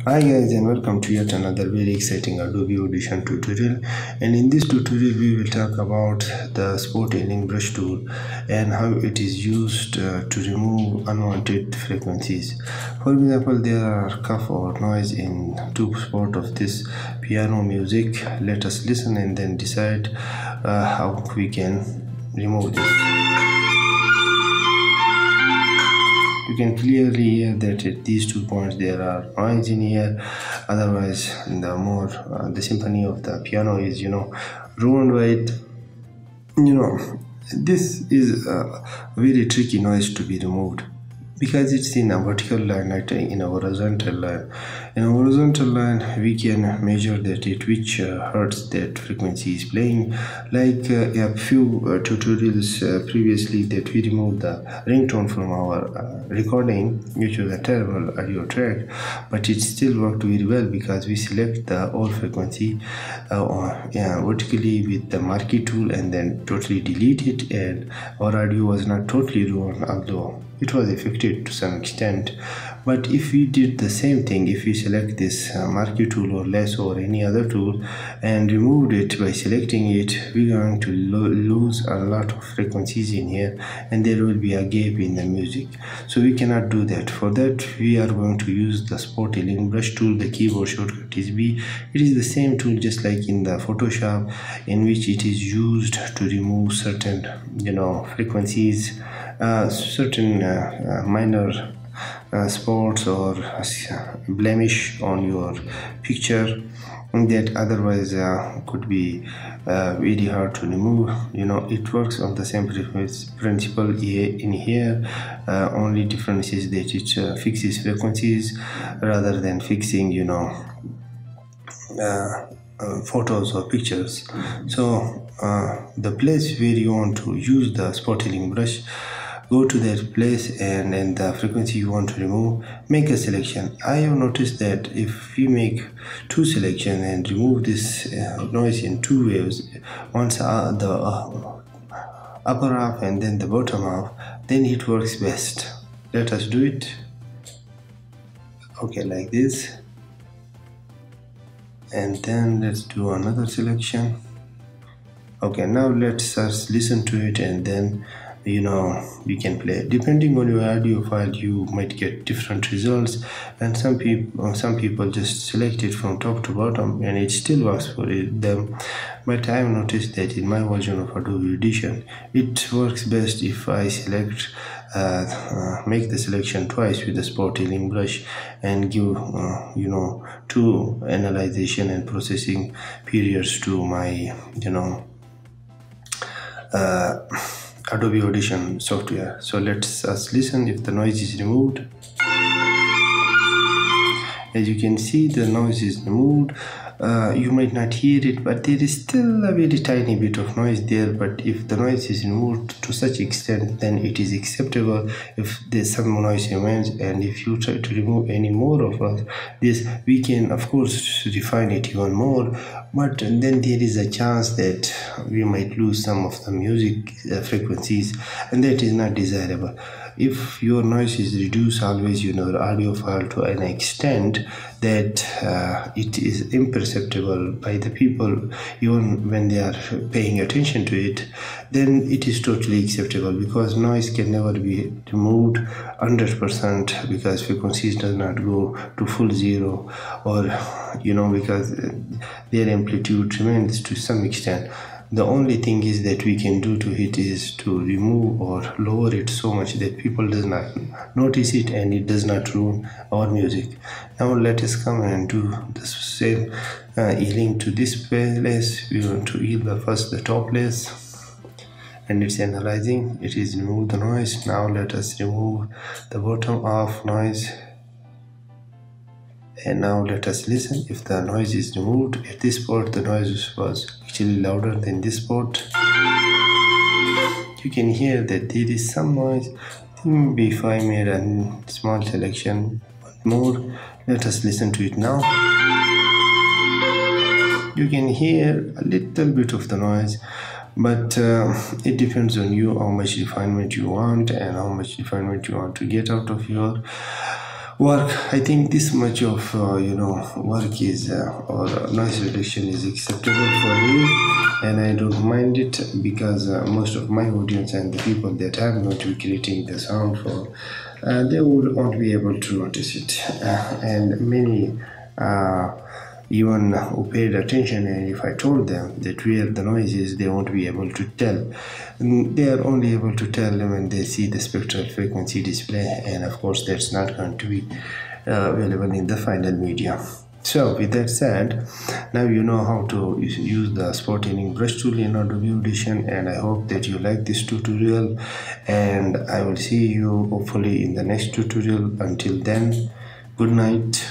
Hi guys, and welcome to yet another very exciting Adobe Audition tutorial. And in this tutorial we will talk about the spot healing brush tool and how it is used to remove unwanted frequencies. For example, there are cough or noise in two spots of this piano music. Let us listen and then decide how we can remove this. You can clearly hear that at these 2 points there are noise in here. Otherwise, the symphony of the piano is ruined by it. This is a very tricky noise to be removed because it's in a vertical line, not in a horizontal line. In a horizontal line, we can measure that at which hertz that frequency is playing. Like a few tutorials previously, that we removed the ringtone from our recording, which was a terrible audio track, but it still worked very well because we select the all frequency vertically with the marquee tool and then totally delete it, and our audio was not totally ruined, although it was affected to some extent. But if we did the same thing, if we select this marquee tool or lasso or any other tool and removed it by selecting it, we're going to lose a lot of frequencies in here, and there will be a gap in the music. So we cannot do that. For that, we are going to use the spot healing brush tool. The keyboard shortcut is B. It is the same tool just like in the Photoshop, in which it is used to remove certain frequencies, certain minor spots or blemish on your picture that otherwise could be very hard to remove. It works on the same principle in here. Only difference is that it fixes frequencies rather than fixing photos or pictures. So the place where you want to use the spot healing brush, go to that place, and then the frequency you want to remove, make a selection. I have noticed that if we make two selections and remove this noise in two waves, once the upper half and then the bottom half, then it works best. Let us do it. Okay, like this, and then let's do another selection. Okay, now let's listen to it, and then we can play. Depending on your audio file, you might get different results, and some people just select it from top to bottom and it still works for them. But I have noticed that in my version of Adobe Audition, it works best if I select make the selection twice with the spot healing brush and give two analyzation and processing periods to my Adobe Audition software. So let's listen if the noise is removed. As you can see, the noise is removed. You might not hear it, but there is still a very tiny bit of noise there. But if the noise is removed to such extent, then it is acceptable. If there's some noise remains, and if you try to remove any more of this, we can of course refine it even more. But then there is a chance that we might lose some of the music frequencies, and that is not desirable. If your noise is reduced always your audio file to an extent that it is imperceptible by the people even when they are paying attention to it, then it is totally acceptable, because noise can never be removed 100% because frequencies does not go to full zero, or because their amplitude remains to some extent. The only thing is that we can do to it is to remove or lower it so much that people does not notice it and it does not ruin our music. Now let us come and do the same healing to this place. We want to heal first the top place, and it's analyzing. It is remove the noise. Now let us remove the bottom half noise. And now let us listen if the noise is removed. At this spot the noise was actually louder than this spot. You can hear that there is some noise. Maybe if I made a small selection more, let us listen to it now. You can hear a little bit of the noise, but it depends on you how much refinement you want and how much refinement you want to get out of your work. I think this much of work is or noise reduction is acceptable for me, and I don't mind it because most of my audience and the people that I'm going to be creating the sound for, they would won't be able to notice it, and many even who paid attention, and if I told them that where the noise is, they won't be able to tell. They are only able to tell when they see the spectral frequency display, and of course that's not going to be available in the final media. So with that said, now you know how to use the spot inning brush tool in Adobe Audition, and I hope that you like this tutorial, and I will see you hopefully in the next tutorial. Until then, good night.